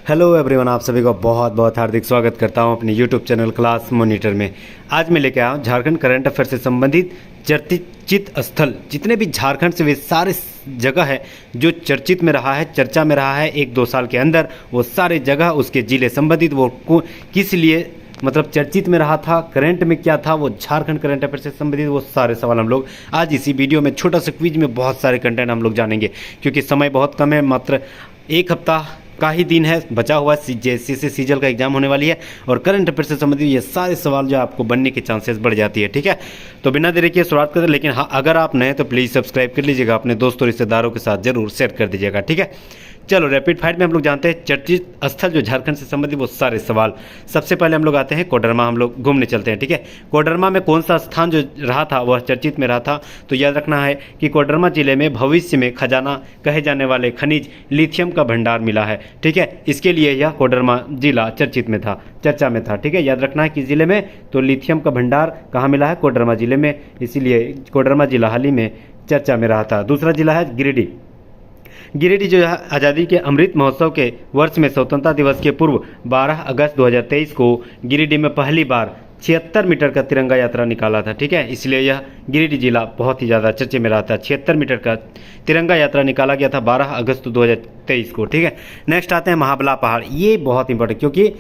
Hello everyone, आप सभी का बहुत बहुत हार्दिक स्वागत करता हूं अपने यूट्यूब चैनल क्लास मॉनिटर में। आज मैं लेके आया हूं झारखंड करंट अफेयर से संबंधित चर्चित स्थल, जितने भी झारखंड से वे सारे जगह है जो चर्चित में रहा है, चर्चा में रहा है 1-2 साल के अंदर, वो सारे जगह उसके जिले संबंधित वो किस लिए मतलब चर्चित में रहा था, करंट में क्या था, वो झारखंड करंट अफेयर से संबंधित वो सारे सवाल हम लोग आज इसी वीडियो में छोटा सा क्विज में बहुत सारे कंटेंट हम लोग जानेंगे। क्योंकि समय बहुत कम है, मात्र 1 हफ्ता का ही दिन है बचा हुआ, जैसे सीजल का एग्जाम होने वाली है और करंट अफेयर से संबंधित ये सारे सवाल जो आपको बनने के चांसेस बढ़ जाती है। ठीक है, तो बिना देरी के शुरुआत करते हैं। लेकिन हाँ, अगर आप नए तो प्लीज़ सब्सक्राइब कर लीजिएगा, अपने दोस्तों रिश्तेदारों के साथ जरूर शेयर कर दीजिएगा। ठीक है, चलो रैपिड फाइट में हम लोग जानते हैं चर्चित स्थल जो झारखंड से संबंधित वो सारे सवाल। सबसे पहले हम लोग आते हैं कोडरमा, हम लोग घूमने चलते हैं। ठीक है, कोडरमा में कौन सा स्थान जो रहा था वह चर्चित में रहा था, तो याद रखना है कि कोडरमा जिले में भविष्य में खजाना कहे जाने वाले खनिज लिथियम का भंडार मिला है। ठीक है, इसके लिए यह कोडरमा जिला चर्चित में था, चर्चा में था। ठीक है, याद रखना है कि जिले में तो लिथियम का भंडार कहाँ मिला है, कोडरमा जिले में, इसीलिए कोडरमा जिला हाल ही में चर्चा में रहा था। दूसरा जिला है गिरिडीह। गिरिडीह जो है आज़ादी के अमृत महोत्सव के वर्ष में स्वतंत्रता दिवस के पूर्व 12 अगस्त 2023 को गिरिडीह में पहली बार 76 मीटर का तिरंगा यात्रा निकाला था। ठीक है, इसलिए यह गिरिडीह जिला बहुत ही ज़्यादा चर्चे में रहा था। 76 मीटर का तिरंगा यात्रा निकाला गया था 12 अगस्त 2023 को। ठीक है, नेक्स्ट आते हैं महाबला पहाड़। ये बहुत इंपॉर्टेंट, क्योंकि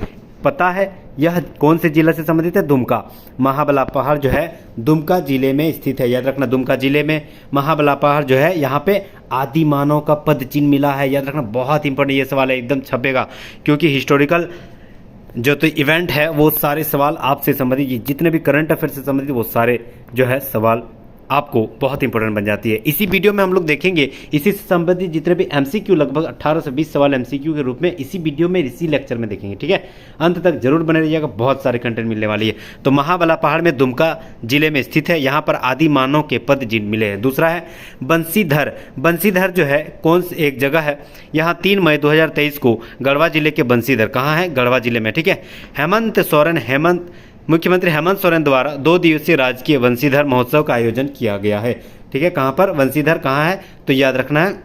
पता है यह कौन से जिले से संबंधित है, दुमका। महाबला पहाड़ जो है दुमका जिले में स्थित है। याद रखना, दुमका जिले में महाबला पहाड़ जो है, यहाँ पे आदि मानव का पद चिन्ह मिला है। याद रखना, बहुत इंपॉर्टेंट ये सवाल है, एकदम छपेगा, क्योंकि हिस्टोरिकल जो तो इवेंट है वो सारे सवाल आपसे संबंधित, जितने भी करंट अफेयर से संबंधित वो सारे जो है सवाल आपको बहुत इंपॉर्टेंट बन जाती है। इसी वीडियो में हम लोग देखेंगे इसी से संबंधित जितने भी एमसीक्यू, लगभग 18 से 20 सवाल एमसीक्यू के रूप में इसी वीडियो में, इसी लेक्चर में देखेंगे। ठीक है, अंत तक जरूर बने रहिएगा, बहुत सारे कंटेंट मिलने वाली है। तो महाबला पहाड़ में दुमका जिले में स्थित है, यहाँ पर आदि मानव के पद चिन्ह मिले हैं। दूसरा है बंसीधर। बंसीधर जो है कौन सी एक जगह है, यहाँ 3 मई 2023 को गढ़वा जिले के बंसीधर, कहाँ है, गढ़वा जिले में। ठीक है, मुख्यमंत्री हेमंत सोरेन द्वारा 2 दिवसीय राजकीय बंसीधर महोत्सव का आयोजन किया गया है। ठीक है, कहाँ पर, बंसीधर कहाँ है, तो याद रखना है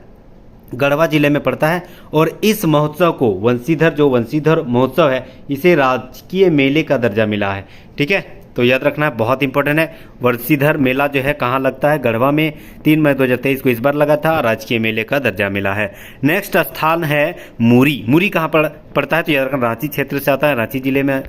गढ़वा जिले में पड़ता है। और इस महोत्सव को बंसीधर महोत्सव है, इसे राजकीय मेले का दर्जा मिला है। ठीक है, तो याद रखना है, बहुत इंपॉर्टेंट है। बंसीधर मेला जो है कहाँ लगता है, गढ़वा में, 3 मई 2023 को इस बार लगा था, राजकीय मेले का दर्जा मिला है। नेक्स्ट स्थान है मुरी। मुरी कहाँ पड़ता है, तो याद रखना रांची क्षेत्र से आता है, रांची जिले में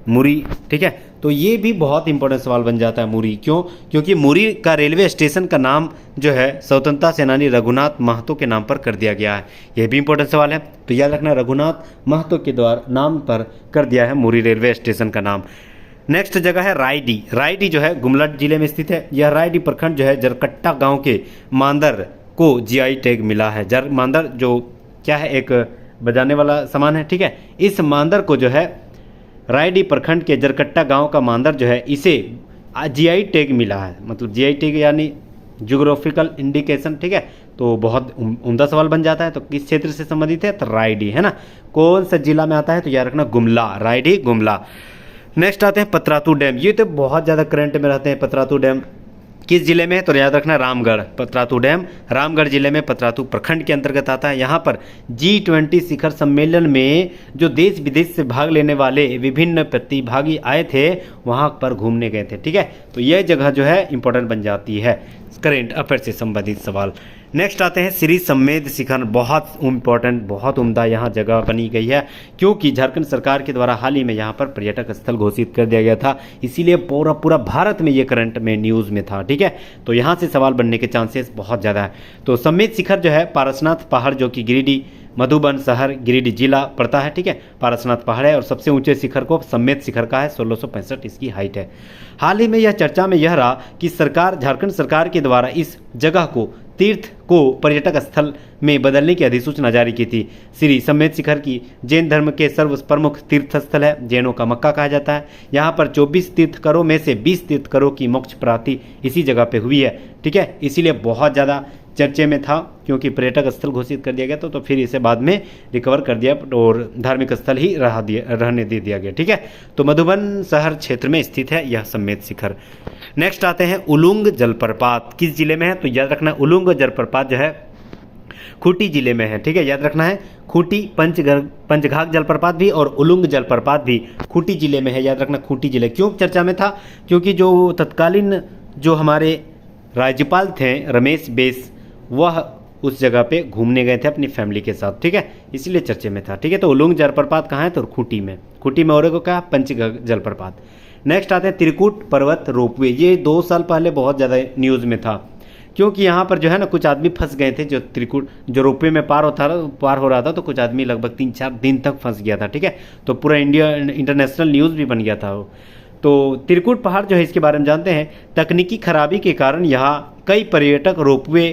मुरी। ठीक है, तो ये भी बहुत इंपॉर्टेंट सवाल बन जाता है मुरी। क्यों, क्योंकि मुरी का रेलवे स्टेशन का नाम जो है स्वतंत्रता सेनानी रघुनाथ महतो के नाम पर कर दिया गया है। यह भी इंपॉर्टेंट सवाल है, तो याद रखना रघुनाथ महतो के द्वारा नाम पर कर दिया है मुरी रेलवे स्टेशन का नाम। नेक्स्ट जगह है रायडीह। रायडीह जो है गुमला जिले में स्थित है। यह रायडीह प्रखंड जो है जरकट्टा गाँव के मांदर को जीआई टैग मिला है। मांदर जो क्या है, एक बजाने वाला सामान है। ठीक है, इस मांदर को जो है रायडीह प्रखंड के जरकट्टा गांव का मांदर जो है, इसे जीआई टैग मिला है। मतलब जीआई टैग यानी ज्योग्राफिकल इंडिकेशन। ठीक है, तो बहुत उम्दा सवाल बन जाता है। तो किस क्षेत्र से संबंधित है, तो रायडीह है ना। कौन सा जिला में आता है, तो याद रखना गुमला, रायडीह गुमला। नेक्स्ट आते हैं पतरातू डैम। ये तो बहुत ज़्यादा करंट में रहते हैं। पतरातू डैम किस जिले में है, तो याद रखना रामगढ़। पतरातू डैम रामगढ़ जिले में पतरातू प्रखंड के अंतर्गत आता है। यहाँ पर G20 शिखर सम्मेलन में जो देश विदेश से भाग लेने वाले विभिन्न प्रतिभागी आए थे, वहाँ पर घूमने गए थे। ठीक है, तो यह जगह जो है इंपॉर्टेंट बन जाती है करेंट अफेयर से संबंधित सवाल। नेक्स्ट आते हैं श्री सम्मेद शिखर। बहुत इंपॉर्टेंट, बहुत उम्दा यहाँ जगह बनी गई है, क्योंकि झारखंड सरकार के द्वारा हाल ही में यहाँ पर पर्यटक स्थल घोषित कर दिया गया था, इसीलिए पूरा भारत में ये करंट में न्यूज़ में था। ठीक है, तो यहाँ से सवाल बनने के चांसेस बहुत ज़्यादा है। तो सम्मेद शिखर जो है पारसनाथ पहाड़, जो कि गिरिडीह मधुबन शहर गिरिडीह जिला पड़ता है। ठीक है, पारसनाथ पहाड़ है और सबसे ऊंचे शिखर को सम्मेद शिखर का है, 1665 इसकी हाइट है। हाल ही में यह चर्चा में यह रहा कि झारखंड सरकार के द्वारा इस जगह को तीर्थ को पर्यटक स्थल में बदलने की अधिसूचना जारी की थी। श्री सम्मेद शिखर की जैन धर्म के सर्व प्रमुख तीर्थ स्थल है, जैनों का मक्का कहा जाता है। यहाँ पर 24 तीर्थकरों में से 20 तीर्थकरों की मोक्ष प्राप्ति इसी जगह पे हुई है। ठीक है, इसीलिए बहुत ज़्यादा चर्चे में था, क्योंकि पर्यटक स्थल घोषित कर दिया गया तो फिर इसे बाद में रिकवर कर दिया और धार्मिक स्थल ही रहने दे दिया गया। ठीक है, तो मधुबन शहर क्षेत्र में स्थित है यह सम्मेद शिखर। नेक्स्ट आते हैं उलुंग जलप्रपात। किस जिले में है, तो याद रखना उलुंग जलप्रपात जो है खूंटी जिले में है। ठीक है, याद रखना है, खूंटी पंचघाघ जलप्रपात भी और उलुंग जलप्रपात भी खूंटी जिले में है। याद रखना, खूंटी जिले क्यों चर्चा में था, क्योंकि जो तत्कालीन जो हमारे राज्यपाल थे रमेश बैस, वह उस जगह पे घूमने गए थे अपनी फैमिली के साथ। ठीक है, इसीलिए चर्चे में था। ठीक है, तो उलुंग जलप्रपात कहाँ है, तो खूंटी में। खूंटी में और को क्या, पंचघाघ जलप्रपात। नेक्स्ट आते हैं त्रिकूट पर्वत रोपवे। ये 2 साल पहले बहुत ज़्यादा न्यूज़ में था, क्योंकि यहाँ पर जो है ना कुछ आदमी फंस गए थे। जो त्रिकूट जो रोपवे में पार हो रहा था, तो कुछ आदमी लगभग 3-4 दिन तक फंस गया था। ठीक है, तो पूरा इंडिया इंटरनेशनल न्यूज़ भी बन गया था वो। तो त्रिकूट पहाड़ जो है, इसके बारे में जानते हैं। तकनीकी खराबी के कारण यहाँ कई पर्यटक रोपवे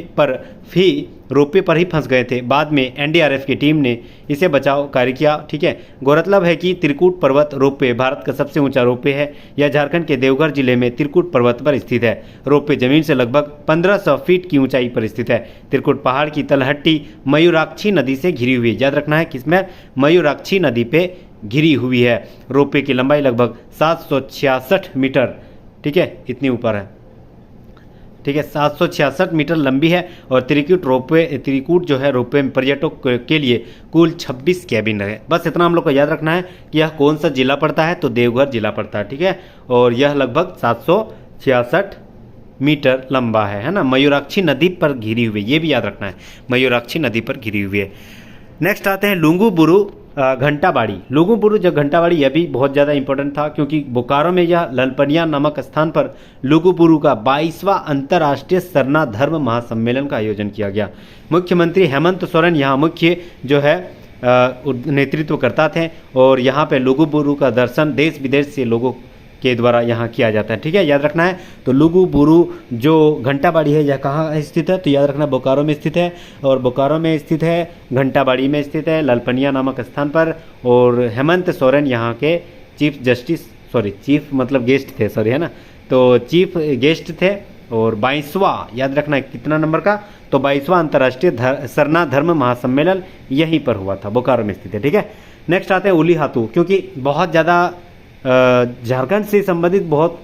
पर ही फंस गए थे। बाद में एनडीआरएफ की टीम ने इसे बचाव कार्य किया। ठीक है, गौरतलब है कि त्रिकूट पर्वत रोपवे भारत का सबसे ऊंचा रोपवे है। यह झारखंड के देवघर जिले में त्रिकूट पर्वत पर स्थित है। रोपवे जमीन से लगभग 1500 फीट की ऊंचाई पर स्थित है। त्रिकूट पहाड़ की तलहटी मयूराक्षी नदी से घिरी हुई है। याद रखना है, किसमें, मयूराक्षी नदी पे घिरी हुई है। रोपवे की लंबाई लगभग 766 मीटर, ठीक है, इतनी ऊपर है। ठीक है, 766 मीटर लंबी है। और त्रिकूट जो है रोपवे में पर्यटकों के लिए कुल 26 कैबिन है। बस इतना हम लोग को याद रखना है कि यह कौन सा जिला पड़ता है, तो देवघर जिला पड़ता है। ठीक है, और यह लगभग 766 मीटर लंबा है ना। मयूराक्षी नदी पर घिरी हुई है, ये भी याद रखना है, मयूराक्षी नदी पर घिरी हुई है। नेक्स्ट आते हैं लुंगुबुरु घंटाबाड़ी। लुंगुबुरु जो घंटाबाड़ी, यह भी बहुत ज़्यादा इंपॉर्टेंट था, क्योंकि बोकारो में यह ललपनिया नामक स्थान पर लुंगुबुरु का 22वां अंतर्राष्ट्रीय सरना धर्म महासम्मेलन का आयोजन किया गया। मुख्यमंत्री हेमंत सोरेन यहाँ मुख्य जो है नेतृत्व करता थे। और यहाँ पे लुंगुबुरु का दर्शन देश विदेश से लोगों के द्वारा यहाँ किया जाता है। ठीक है, याद रखना है। तो लुंगुबुरु जो घंटाबाड़ी है, यह कहाँ स्थित है, तो याद रखना बोकारो में स्थित है। और बोकारो में स्थित है, घंटाबाड़ी में स्थित है, ललपनिया नामक स्थान पर। और हेमंत सोरेन यहाँ के चीफ मतलब गेस्ट थे, सॉरी, है ना, तो चीफ गेस्ट थे। और 22वां, याद रखना है कितना नंबर का, तो 22वां अंतर्राष्ट्रीय सरना धर्म महासम्मेलन यहीं पर हुआ था, बोकारो में स्थित है। ठीक है, नेक्स्ट आते हैं उलीहातू, क्योंकि बहुत ज़्यादा झारखंड से संबंधित बहुत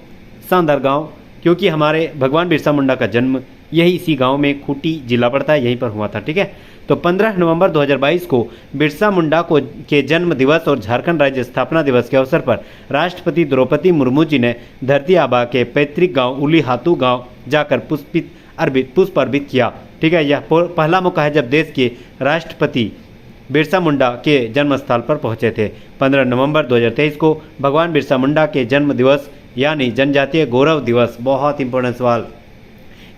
शानदार गांव, क्योंकि हमारे भगवान बिरसा मुंडा का जन्म यही इसी गांव में खूंटी जिला पड़ता है, यहीं पर हुआ था। ठीक है, तो 15 नवंबर 2022 को बिरसा मुंडा के जन्म दिवस और झारखंड राज्य स्थापना दिवस के अवसर पर राष्ट्रपति द्रौपदी मुर्मू जी ने धरती आबा के पैतृक गांव उलीहातू गांव जाकर पुष्प अर्पित किया। ठीक है, यह पहला मौका है जब देश के राष्ट्रपति बिरसा मुंडा के जन्म स्थल पर पहुंचे थे। 15 नवंबर 2023 को भगवान बिरसा मुंडा के जन्म दिवस यानी जनजातीय गौरव दिवस, बहुत इंपॉर्टेंट सवाल,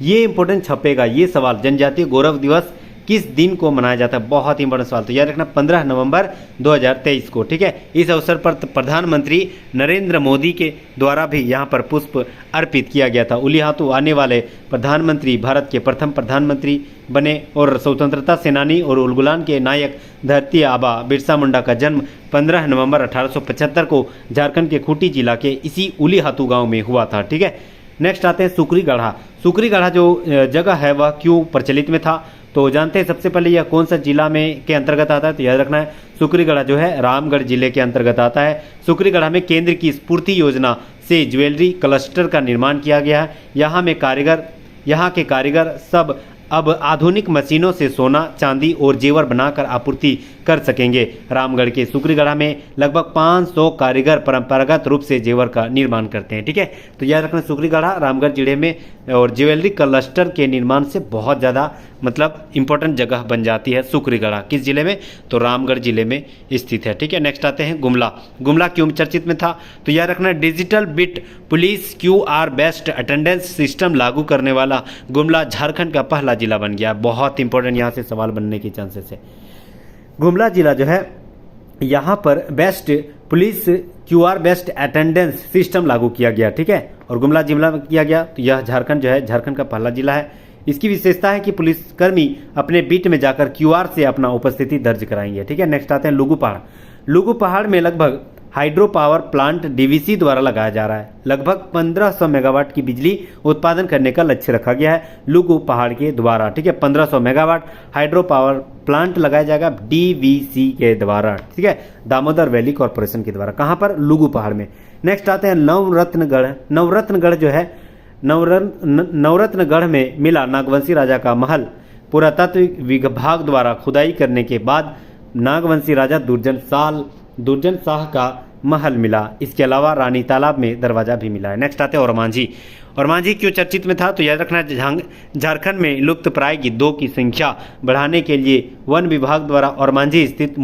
ये इंपॉर्टेंट छपेगा ये सवाल, जनजातीय गौरव दिवस किस दिन को मनाया जाता है, बहुत इंपॉर्टेंट सवाल। तो याद रखना 15 नवंबर 2023 को। ठीक है, इस अवसर पर प्रधानमंत्री नरेंद्र मोदी के द्वारा भी यहाँ पर पुष्प अर्पित किया गया था। उलीहातू आने वाले प्रधानमंत्री भारत के प्रथम प्रधानमंत्री बने और स्वतंत्रता सेनानी और उलगुलान के नायक धरती आबा बिरसा मुंडा का जन्म 15 नवंबर 1875 को झारखंड के खूंटी जिला के इसी उलीहातू गाँव में हुआ था। ठीक है, नेक्स्ट आते हैं सुकरी गढ़ा। सुकरी गढ़ा जो जगह है वह क्यों प्रचलित में था, तो जानते हैं सबसे पहले यह कौन सा जिला में के अंतर्गत आता है, तो याद रखना है सुकरीगढ़ा जो है रामगढ़ जिले के अंतर्गत आता है। सुकरीगढ़ा में केंद्र की स्फूर्ति योजना से ज्वेलरी क्लस्टर का निर्माण किया गया है। यहाँ के कारीगर सब अब आधुनिक मशीनों से सोना चांदी और जेवर बनाकर आपूर्ति कर सकेंगे। रामगढ़ के सुकरीगढ़ा में लगभग 500 कारीगर परंपरागत रूप से जेवर का निर्माण करते हैं। ठीक है, तो याद रखना सुकरीगढ़ा रामगढ़ जिले में और ज्वेलरी क्लस्टर के निर्माण से बहुत ज़्यादा मतलब इंपॉर्टेंट जगह बन जाती है सुकरीगढ़ा। किस जिले में, तो रामगढ़ जिले में स्थित है। ठीक है, नेक्स्ट आते हैं गुमला। गुमला क्यों चर्चित में था, तो याद रखना digital bit police QR based attendance system लागू करने वाला गुमला झारखंड का पहला जिला बन गया। बहुत इंपॉर्टेंट यहाँ से सवाल बनने के चांसेस है। गुमला जिला जो है यहाँ पर best police QR based attendance system लागू किया गया। ठीक है, और गुमला जिला में किया गया, तो यह झारखंड जो है झारखंड का पहला जिला है। इसकी विशेषता है कि पुलिसकर्मी अपने बीट में जाकर QR से अपना उपस्थिति दर्ज कराएंगे। ठीक है, नेक्स्ट आते हैं लुगु पहाड़। लुगु पहाड़ में लगभग हाइड्रो पावर प्लांट DVC द्वारा लगाया जा रहा है। लगभग 1500 मेगावाट की बिजली उत्पादन करने का लक्ष्य रखा गया है लुगु पहाड़ के द्वारा। ठीक है, 1500 मेगावाट हाइड्रो पावर प्लांट लगाया जाएगा DVC के द्वारा। ठीक है, दामोदर वैली कॉरपोरेशन के द्वारा। कहाँ पर, लुगु पहाड़ में। नेक्स्ट आते हैं नवरत्नगढ़। नवरत्नगढ़ जो है नवरत्नगढ़ में मिला नागवंशी राजा का महल पुरातत्व विभाग द्वारा खुदाई करने के बाद नागवंशी राजा दुर्जन शाह का महल मिला। इसके अलावा रानी तालाब में दरवाजा भी मिला है। नेक्स्ट आते हैं ओरमांझी। ओरमांझी क्यों चर्चित में था, तो याद रखना झारखंड में लुप्त प्राय गिद्धों की संख्या बढ़ाने के लिए वन विभाग द्वारा ओरमांझी स्थित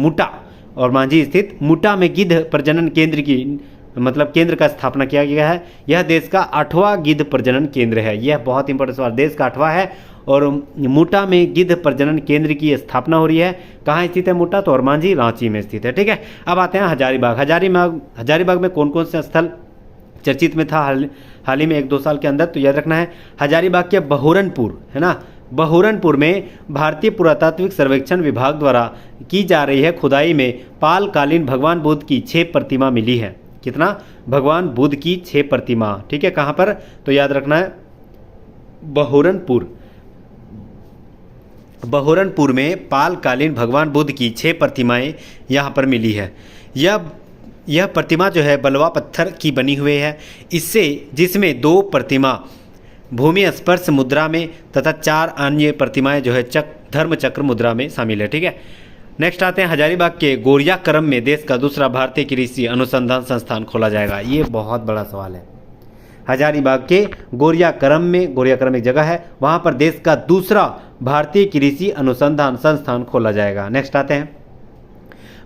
मुटा में गिद्ध प्रजनन केंद्र का स्थापना किया गया है। यह देश का 8वां गिद्ध प्रजनन केंद्र है। यह बहुत इंपॉर्टेंट सवाल, देश का 8वां है और मुटा में गिद्ध प्रजनन केंद्र की स्थापना हो रही है। कहाँ स्थित है मुटा, तो ओरमांझी रांची में स्थित है। ठीक है, अब आते हैं हजारीबाग। हजारीबाग में कौन कौन से स्थल चर्चित में था हाल ही में 1-2 साल के अंदर, तो याद रखना है हजारीबाग के बहुरनपुर है ना, बहुरनपुर में भारतीय पुरातात्विक सर्वेक्षण विभाग द्वारा की जा रही है खुदाई में पालकालीन भगवान बुद्ध की 6 प्रतिमा मिली है। कितना, भगवान बुद्ध की 6 प्रतिमा। ठीक है, कहाँ पर, तो याद रखना है बहुरनपुर में पालकालीन भगवान बुद्ध की 6 प्रतिमाएं यहाँ पर मिली है। यह प्रतिमा जो है बलवा पत्थर की बनी हुई है, जिसमें 2 प्रतिमा भूमि स्पर्श मुद्रा में तथा 4 अन्य प्रतिमाएं जो है धर्म चक्र मुद्रा में शामिल है। ठीक है, नेक्स्ट आते हैं हजारीबाग के गोरियाकरम में देश का दूसरा भारतीय कृषि अनुसंधान संस्थान खोला जाएगा। ये बहुत बड़ा सवाल है। हजारीबाग के गोरियाकरम एक जगह है, वहां पर देश का दूसरा भारतीय कृषि अनुसंधान संस्थान खोला जाएगा। नेक्स्ट आते हैं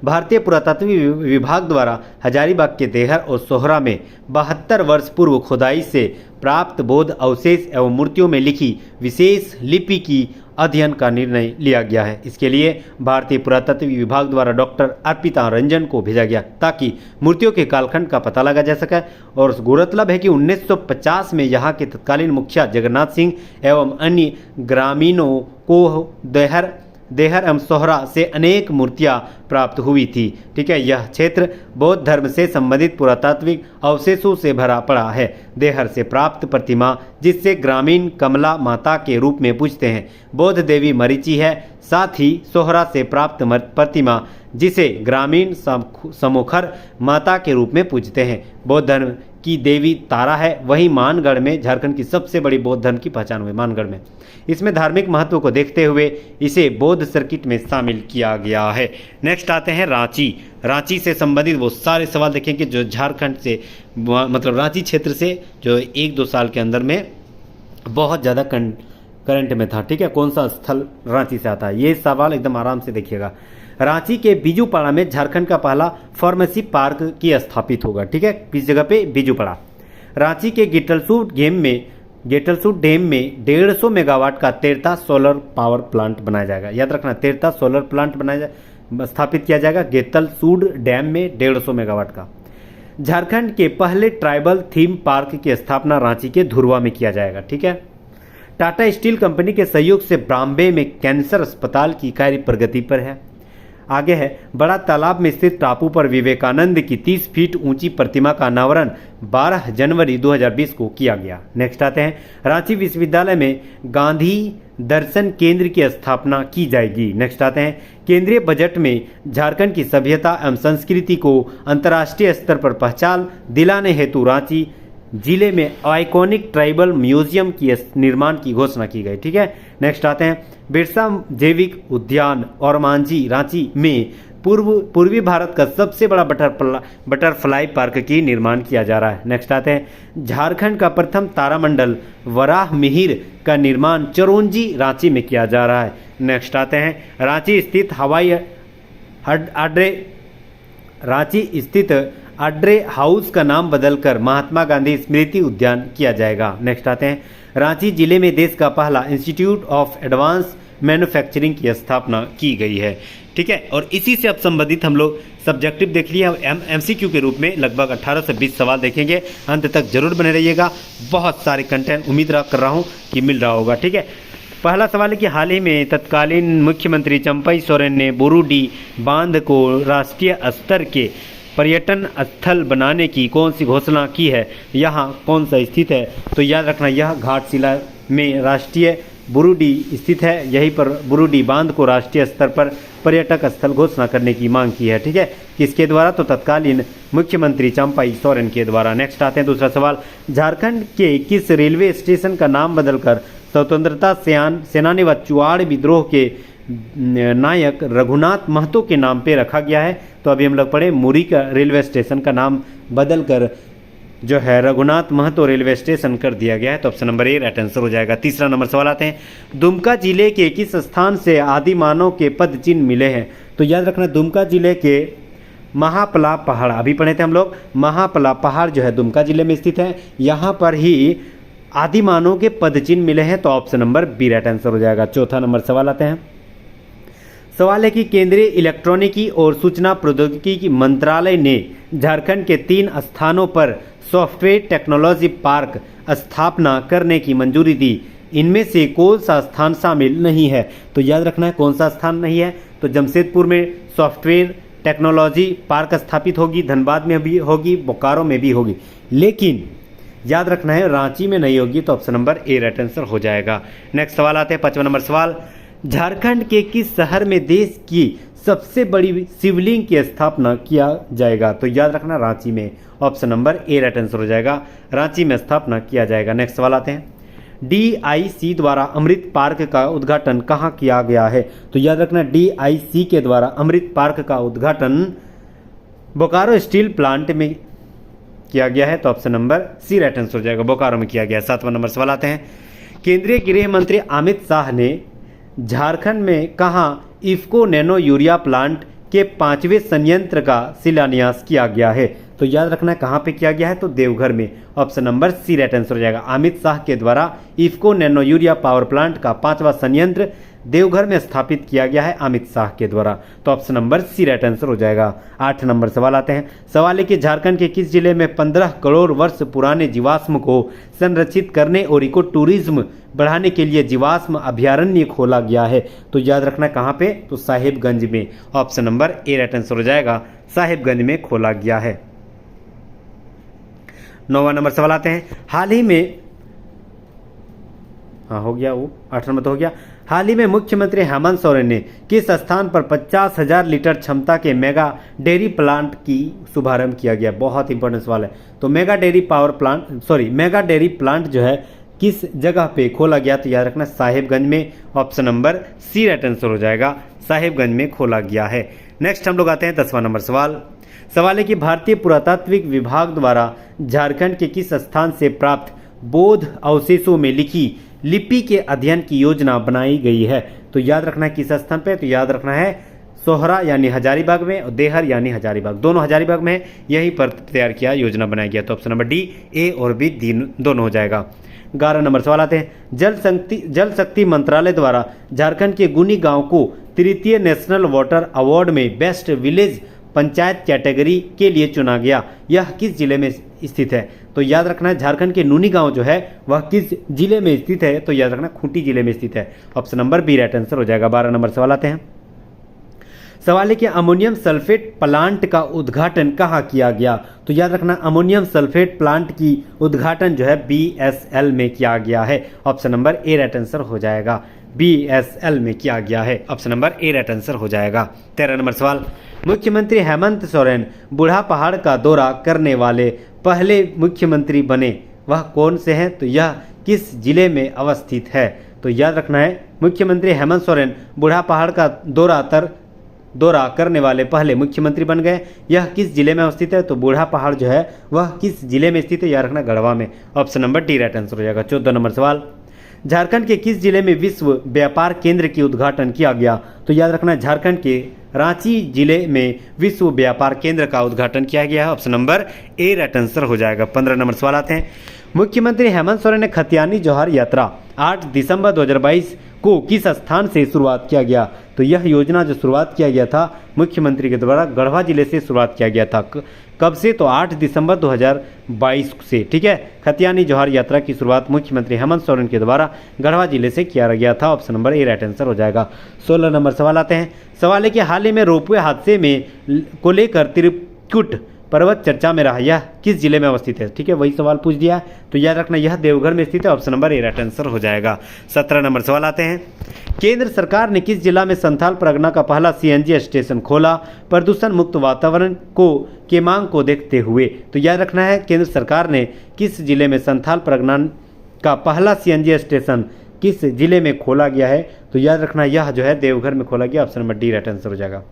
भारतीय पुरातत्व विभाग द्वारा हजारीबाग के देहर और सोहरा में 72 वर्ष पूर्व खुदाई से प्राप्त बौद्ध अवशेष एवं मूर्तियों में लिखी विशेष लिपि की अध्ययन का निर्णय लिया गया है। इसके लिए भारतीय पुरातत्व विभाग द्वारा डॉक्टर अर्पिता रंजन को भेजा गया ताकि मूर्तियों के कालखंड का पता लगा जा सके। और गौरतलब है कि 1950 में यहाँ के तत्कालीन मुखिया जगन्नाथ सिंह एवं अन्य ग्रामीणों को देहर एवं सोहरा से अनेक मूर्तियां प्राप्त हुई थी। ठीक है, यह क्षेत्र बौद्ध धर्म से संबंधित पुरातात्विक अवशेषों से भरा पड़ा है। देहर से प्राप्त प्रतिमा, जिससे ग्रामीण कमला माता के रूप में पूजते हैं, बौद्ध देवी मरीचि है। साथ ही सोहरा से प्राप्त प्रतिमा, जिसे ग्रामीण समोखर माता के रूप में पूजते हैं, बौद्ध धर्म की देवी तारा है। वहीं मानगढ़ में झारखंड की सबसे बड़ी बौद्ध धर्म की पहचान हुई मानगढ़ में। इसमें धार्मिक महत्व को देखते हुए इसे बौद्ध सर्किट में शामिल किया गया है। नेक्स्ट आते हैं रांची से संबंधित वो सारे सवाल देखेंगे जो झारखंड से रांची क्षेत्र से जो 1-2 साल के अंदर में बहुत ज़्यादा करंट में था। ठीक है, कौन सा स्थल रांची से आता है, ये सवाल एकदम आराम से देखिएगा। रांची के बीजूपाड़ा में झारखंड का पहला फार्मेसी पार्क की स्थापित होगा। ठीक है, किस जगह पे, बीजूपाड़ा। रांची के गेटलसूट डैम में 150 मेगावाट का तेरता सोलर पावर प्लांट बनाया जाएगा। याद रखना, तेरता सोलर प्लांट स्थापित किया जाएगा गेटलसूट डैम में 150 मेगावाट का। झारखंड के पहले ट्राइबल थीम पार्क की स्थापना रांची के धुरवा में किया जाएगा। ठीक है, टाटा स्टील कंपनी के सहयोग से ब्राम्बे में कैंसर अस्पताल की कार्य प्रगति पर है। आगे है, बड़ा तालाब में स्थित टापू पर विवेकानंद की 30 फीट ऊंची प्रतिमा का अनावरण 12 जनवरी 2020 को किया गया। नेक्स्ट आते हैं, रांची विश्वविद्यालय में गांधी दर्शन केंद्र की स्थापना की जाएगी। नेक्स्ट आते हैं, केंद्रीय बजट में झारखंड की सभ्यता एवं संस्कृति को अंतर्राष्ट्रीय स्तर पर पहचान दिलाने हेतु रांची जिले में आइकॉनिक ट्राइबल म्यूजियम की निर्माण की घोषणा की गई। ठीक है, नेक्स्ट आते हैं, बिरसा जैविक उद्यान ओरमांझी रांची में पूर्वी भारत का सबसे बड़ा बटरफ्लाई पार्क की निर्माण किया जा रहा है। नेक्स्ट आते हैं, झारखंड का प्रथम तारामंडल वराह मिहिर का निर्माण चरौंजी रांची में किया जा रहा है। नेक्स्ट आते हैं, रांची स्थित अड्रे हाउस का नाम बदलकर महात्मा गांधी स्मृति उद्यान किया जाएगा। नेक्स्ट आते हैं, रांची जिले में देश का पहला इंस्टीट्यूट ऑफ एडवांस मैन्युफैक्चरिंग की स्थापना की गई है। ठीक है, और इसी से अब संबंधित हम लोग सब्जेक्टिव देख लिया। एमसीक्यू के रूप में लगभग 18 से 20 सवाल देखेंगे। अंत तक जरूर बने रहिएगा, बहुत सारे कंटेंट उम्मीद कर रहा हूँ कि मिल रहा होगा। ठीक है, पहला सवाल है कि हाल ही में तत्कालीन मुख्यमंत्री चंपई सोरेन ने बुरुडी बांध को राष्ट्रीय स्तर के पर्यटन स्थल बनाने की कौन सी घोषणा की है, यहाँ कौन सा स्थित है, तो याद रखना यह घाटशिला में राष्ट्रीय बुरुडी स्थित है। यहीं पर बुरुडी बांध को राष्ट्रीय स्तर पर पर्यटक स्थल घोषणा करने की मांग की है। ठीक है, किसके द्वारा, तो तत्कालीन मुख्यमंत्री चंपई सोरेन के द्वारा। नेक्स्ट आते हैं दूसरा सवाल, झारखंड के किस रेलवे स्टेशन का नाम बदलकर स्वतंत्रता सेनानी व चुआड़ विद्रोह के नायक रघुनाथ महतो के नाम पे रखा गया है। तो अभी हम लोग पढ़े मुरी का रेलवे स्टेशन का नाम बदल कर जो है रघुनाथ महतो रेलवे स्टेशन कर दिया गया है। तो option number A right answer हो जाएगा। तीसरा नंबर सवाल आते हैं, दुमका जिले के किस स्थान से आदि मानव के पद चिन्ह मिले हैं? तो याद रखना दुमका जिले के महापला पहाड़, अभी पढ़े थे हम लोग, महापला पहाड़ जो है दुमका जिले में स्थित है, यहाँ पर ही आदि मानव के पद चिन्ह मिले हैं। तो option number B right answer हो जाएगा। चौथा नंबर सवाल आते हैं, सवाल है कि केंद्रीय इलेक्ट्रॉनिकी और सूचना प्रौद्योगिकी की मंत्रालय ने झारखंड के 3 स्थानों पर सॉफ्टवेयर टेक्नोलॉजी पार्क स्थापना करने की मंजूरी दी, इनमें से कौन सा स्थान शामिल नहीं है? तो याद रखना है कौन सा स्थान नहीं है। तो जमशेदपुर में सॉफ्टवेयर टेक्नोलॉजी पार्क स्थापित होगी, धनबाद में भी होगी, बोकारो में भी होगी, लेकिन याद रखना है रांची में नहीं होगी। तो option number A right answer हो जाएगा। नेक्स्ट सवाल आते हैं 5वां नंबर सवाल, झारखंड के किस शहर में देश की सबसे बड़ी शिवलिंग की स्थापना किया जाएगा? तो याद रखना रांची में। Option number A right answer हो जाएगा, रांची में स्थापना किया जाएगा। नेक्स्ट सवाल आते हैं, DIC द्वारा अमृत पार्क का उद्घाटन कहाँ किया गया है? तो याद रखना DIC के द्वारा अमृत पार्क का उद्घाटन बोकारो स्टील प्लांट में किया गया है। तो option number C right answer हो जाएगा, बोकारो में किया गया है। 7वां नंबर सवाल आते हैं, केंद्रीय गृह मंत्री अमित शाह ने झारखंड में कहाँ इफ्को नैनो यूरिया प्लांट के 5वें संयंत्र का शिलान्यास किया गया है? तो याद रखना है कहाँ पे किया गया है? तो देवघर में। Option number C right answer हो जाएगा। अमित शाह के द्वारा IFFCO nano urea power plant का 5वां संयंत्र देवघर में स्थापित किया गया है अमित शाह के द्वारा। तो option number C right answer हो जाएगा। 8 नंबर सवाल आते हैं, सवाल है कि झारखंड के किस जिले में 15 करोड़ वर्ष पुराने जीवाश्म को संरक्षित करने और इको टूरिज्म बढ़ाने के लिए जीवाश्म अभ्यारण्य खोला गया है? तो याद रखना कहाँ पे? तो साहिबगंज में। Option number A right answer हो जाएगा, साहिबगंज में खोला गया है। 9वां नंबर सवाल आते हैं, हाल ही में हो गया वो 8 नंबर तो हो गया, हाल ही में मुख्यमंत्री हेमंत सोरेन ने किस स्थान पर 50,000 लीटर क्षमता के मेगा डेयरी प्लांट की शुभारंभ किया गया? बहुत इंपॉर्टेंट सवाल है। तो मेगा डेयरी प्लांट जो है किस जगह पे खोला गया? तो याद रखना साहिबगंज में। Option number C right answer हो जाएगा, साहिबगंज में खोला गया है। नेक्स्ट हम लोग आते हैं 10वां नंबर सवाल, सवाल है कि भारतीय पुरातात्विक विभाग द्वारा झारखंड के किस स्थान से प्राप्त बौद्ध अवशेषों में लिखी लिपि के अध्ययन की योजना बनाई गई है? तो याद रखना है किस स्थान पे? तो याद रखना है सोहरा यानी हजारीबाग में और देहर यानी हजारीबाग, दोनों हजारीबाग में, यहीं पर तैयार किया योजना बनाया गया। तो ऑप्शन नंबर डी, ए और बी दोनों हो जाएगा। 11 नंबर सवाल आते हैं, जल शक्ति मंत्रालय द्वारा झारखंड के गुनी गांव को तृतीय नेशनल वाटर अवार्ड में बेस्ट विलेज पंचायत कैटेगरी के लिए चुना गया, यह किस जिले में स्थित है? तो याद रखना है झारखंड के नूनी गांव जो है वह किस जिले में स्थित है? तो याद रखना खूंटी जिले में स्थित है। Option number B right answer हो जाएगा। 12 नंबर सवाल आते हैं, सवाल है कि अमोनियम सल्फेट प्लांट का उद्घाटन कहाँ किया गया? तो याद रखना अमोनियम सल्फेट प्लांट की उद्घाटन जो है BSL में किया गया है। Option number A right answer हो जाएगा, BSL में किया गया है। Option number A right answer हो जाएगा। 13 नंबर सवाल, मुख्यमंत्री हेमंत सोरेन बूढ़ा पहाड़ का दौरा करने वाले पहले मुख्यमंत्री बने, वह कौन से हैं? तो यह किस जिले में अवस्थित है? तो याद रखना है मुख्यमंत्री हेमंत सोरेन बूढ़ा पहाड़ का दौरा करने वाले पहले मुख्यमंत्री बन गए, यह किस जिले में अवस्थित है? तो बूढ़ा पहाड़ जो है वह किस जिले में स्थित है? याद रखना गढ़वा में। Option number D right answer हो जाएगा। 14 नंबर सवाल, झारखंड के किस जिले में विश्व व्यापार केंद्र की उद्घाटन किया गया? तो याद रखना झारखंड के रांची जिले में विश्व व्यापार केंद्र का उद्घाटन किया गया है। Option number A right answer हो जाएगा। 15 नंबर सवाल आते हैं, मुख्यमंत्री हेमंत सोरेन ने खतियानी जोहार यात्रा 8 दिसंबर 2022 को किस स्थान से शुरुआत किया गया? तो यह योजना जो शुरुआत किया गया था मुख्यमंत्री के द्वारा गढ़वा जिले से शुरुआत किया गया था। कब से? तो 8 दिसंबर 2022 से। ठीक है, खतियानी जोहार यात्रा की शुरुआत मुख्यमंत्री हेमंत सोरेन के द्वारा गढ़वा जिले से किया गया था। Option number A right answer हो जाएगा। 16 नंबर सवाल आते हैं, सवाल है कि हाल ही में रोपवे हादसे को लेकर त्रिकुट पर्वत चर्चा में रहा, यह किस जिले में अवस्थित है? ठीक है, वही सवाल पूछ दिया। तो याद रखना यह देवघर में स्थित है। Option number A right answer हो जाएगा। 17 नंबर सवाल आते हैं, केंद्र सरकार ने किस जिला में संथाल परगना का पहला CNG स्टेशन खोला प्रदूषण मुक्त वातावरण के मांग को देखते हुए? तो याद रखना है केंद्र सरकार ने किस जिले में संथाल परगना का पहला CNG स्टेशन किस जिले में खोला गया है? तो याद रखना यह जो है देवघर में खोला गया। Option number D right answer हो जाएगा।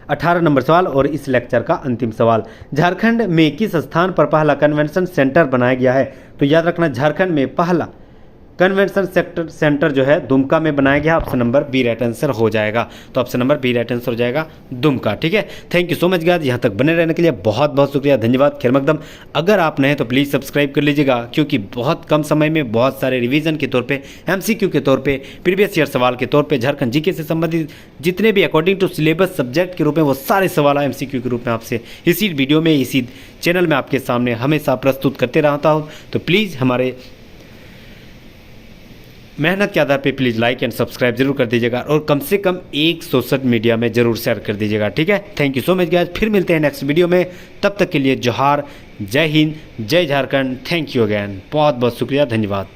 18 नंबर सवाल और इस लेक्चर का अंतिम सवाल, झारखंड में किस स्थान पर पहला कन्वेंशन सेंटर बनाया गया है? तो याद रखना झारखंड में पहला कन्वेंशन सेंटर जो है दुमका में बनाया गया। Option number B right answer हो जाएगा। तो option number B right answer हो जाएगा दुमका। ठीक है, thank you so much guys, यहाँ तक बने रहने के लिए बहुत बहुत शुक्रिया, धन्यवाद, खैर मकदम। अगर आप नए तो प्लीज़ सब्सक्राइब कर लीजिएगा, क्योंकि बहुत कम समय में बहुत सारे रिवीजन के तौर पे, एमसीक्यू के तौर पे, प्रीवियस ईयर सवाल के तौर पे, झारखंड जीके से संबंधित जितने भी अकॉर्डिंग टू सिलेबस सब्जेक्ट के रूप में वो सारे सवाल एमसीक्यू के रूप में आपसे इसी वीडियो में, इसी चैनल में आपके सामने हमेशा प्रस्तुत करते रहता हूँ। तो प्लीज़ हमारे मेहनत के आधार पे प्लीज़ लाइक एंड सब्सक्राइब जरूर कर दीजिएगा और कम से कम एक सोशल मीडिया में जरूर शेयर कर दीजिएगा। ठीक है, thank you so much guys, फिर मिलते हैं नेक्स्ट वीडियो में, तब तक के लिए जोहार, जय हिंद, जय झारखंड, थैंक यू अगैन, बहुत बहुत शुक्रिया, धन्यवाद।